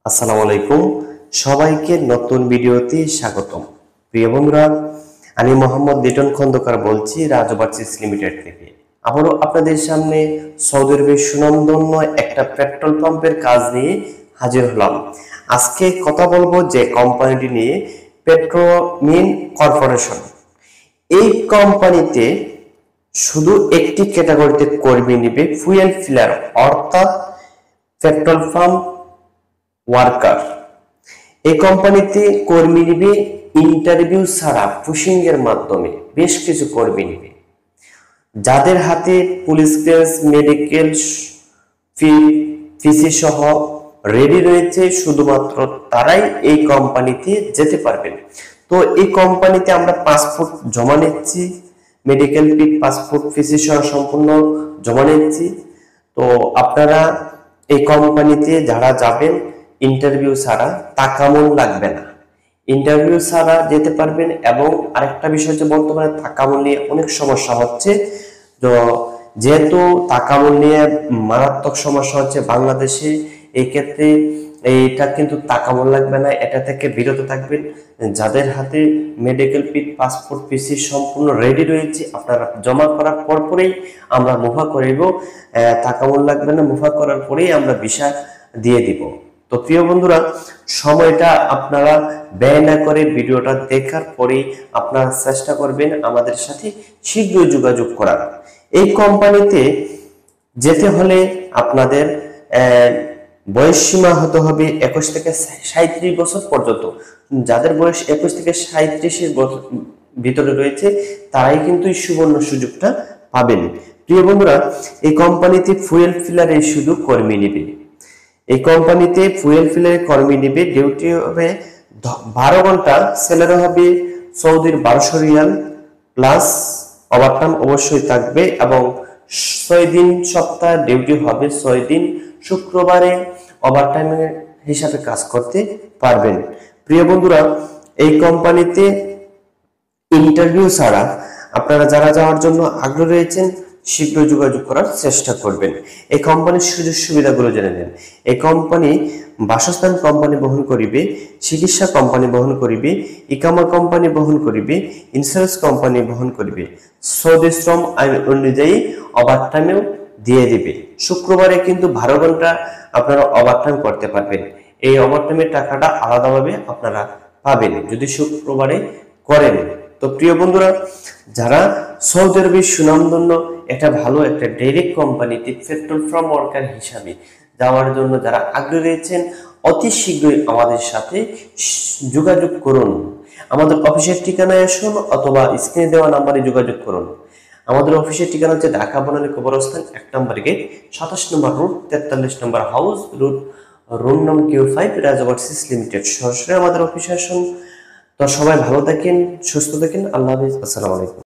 আসসালামু আলাইকুম, সবাইকে নতুন ভিডিওতে স্বাগতম। প্রিয় বন্ধুরা, আমি মোহাম্মদ লিটন খন্দকার বলছি রাজবার্সিস লিমিটেড থেকে। আবারও আপনাদের সামনে সৌদি আরবের সুনামধন্য একটা পেট্রোল পাম্পের কাজ নিয়ে হাজির হলাম। আজকে কথা বলবো যে কোম্পানিটি নিয়ে, পেট্রোমিন কর্পোরেশন। এই কোম্পানিতে শুধু একটি ক্যাটাগরিতে কর্মী নিবে, ফুয়েল ফিলার অর্থাৎ পেট্রোল পাম্প ওয়ার্কার। এই কোম্পানিতে কর্মী নিবে ইন্টারভিউ ছাড়া পুশিং এর মাধ্যমে বেশ কিছু কর্মী নিবে। যাদের হাতে পুলিশ ক্লিয়ারেন্স, মেডিকেল ফিসি সহ রেডি রয়েছে, শুধুমাত্র তারাই এই কোম্পানিতে যেতে পারবেন। তো এই কোম্পানিতে আমরা পাসপোর্ট জমা নিচ্ছি, মেডিকেল ফিট, পাসপোর্ট ফিসি সহ সম্পূর্ণ জমা নিচ্ছি। তো আপনারা এই কোম্পানিতে যারা যাবেন, ইন্টারভিউ ছাড়া টাকামূল লাগবে না, ইন্টারভিউ ছাড়া যেতে পারবেন। এবং আরেকটা বিষয় হচ্ছে, বর্তমানে টাকামূল নিয়ে অনেক সমস্যা হচ্ছে। তো যেহেতু টাকামূল নিয়ে মারাত্মক সমস্যা হচ্ছে বাংলাদেশে, এই ক্ষেত্রে এইটা কিন্তু টাকামূল লাগবে না, এটা থেকে বিরত থাকবেন। যাদের হাতে মেডিকেল ফিট, পাসপোর্ট পিসি সম্পূর্ণ রেডি রয়েছে, আপনারা জমা করার পরেই আমরা মুভা করিব। টাকামূল লাগবে না, মুভা করার পরেই আমরা ভিসা দিয়ে দিব। তো প্রিয় বন্ধুরা, সময়টা আপনারা ব্যয় না করে ভিডিওটা দেখার পরেই আপনারা চেষ্টা করবেন আমাদের সাথে শীঘ্রই যোগাযোগ করার। এই কোম্পানিতে যেতে হলে আপনাদের বয়স সীমা হতে হবে 21 থেকে 37 বছর পর্যন্ত। যাদের বয়স 21 থেকে 37 বছর ভিতরে রয়েছে, তারাই কিন্তু এই সুবর্ণ সুযোগটা পাবেন। প্রিয় বন্ধুরা, এই কোম্পানিতে ফুয়েল ফিলারের শুধু কর্মী নেবে। এই কোম্পানিতে ফুয়েল ফিলারের কর্মী নেবে। ডিউটি হবে 12 ঘন্টা, স্যালারি হবে সৌদির 1200 রিয়াল, প্লাস ওভারটাইম অবশ্যই থাকবে। এবং 6 দিন সপ্তাহে ডিউটি হবে, 6 দিন। শুক্রবারে ওভারটাইমের হিসাবে কাজ করতে পারবেন। প্রিয় বন্ধুরা, এই কোম্পানিতে ইন্টারভিউ ছাড়া আপনারা যারা যাওয়ার জন্য আগ্রহী রয়েছেন, শীঘ্র যোগাযোগ করার চেষ্টা করবেন। এই কোম্পানির সুযোগ সুবিধাগুলো জেনে নেন। এই কোম্পানি বাসস্থান কোম্পানি বহন করিবে, চিকিৎসা কোম্পানি বহন করিবে, ইকামা কোম্পানি বহন করিবে, ইন্স্যুরেন্স কোম্পানি বহন করিবে। সৌদি শ্রম আইন অনুযায়ী ওভারটাইমেও দিয়ে দিবে। শুক্রবারে কিন্তু 12 ঘন্টা আপনারা ওভারটাইম করতে পারবেন। এই ওভারটাইমের টাকাটা আলাদাভাবে আপনারা পাবেন যদি শুক্রবারে করেন। তো প্রিয় বন্ধুরা, যারা সৌদি আরবের সুনামধন্য একটা ভালো একটা ডাইরেক্ট কোম্পানিতে পেট্রোল পাম্প ওয়ার্কার হিসাবে যাওয়ার জন্য যারা আগ্রহী রয়েছেন, অতি শীঘ্রই আমাদের সাথে যোগাযোগ করুন। আমাদের অফিসের ঠিকানায় আসুন অথবা স্ক্রিনে দেওয়া নাম্বারে যোগাযোগ করুন। আমাদের অফিসের ঠিকানা হচ্ছে ঢাকা বনানী কবরস্থান 1 নম্বর গেট, 27 নম্বর রোড, 43 নম্বর হাউস, রুম নং Q5, রাজবার্সিস লিমিটেড। সরাসরি আমাদের অফিসে আসুন। তো সবাই ভালো থাকেন, সুস্থ থাকেন। আল্লাহ হাফেজ, আসসালামু আলাইকুম।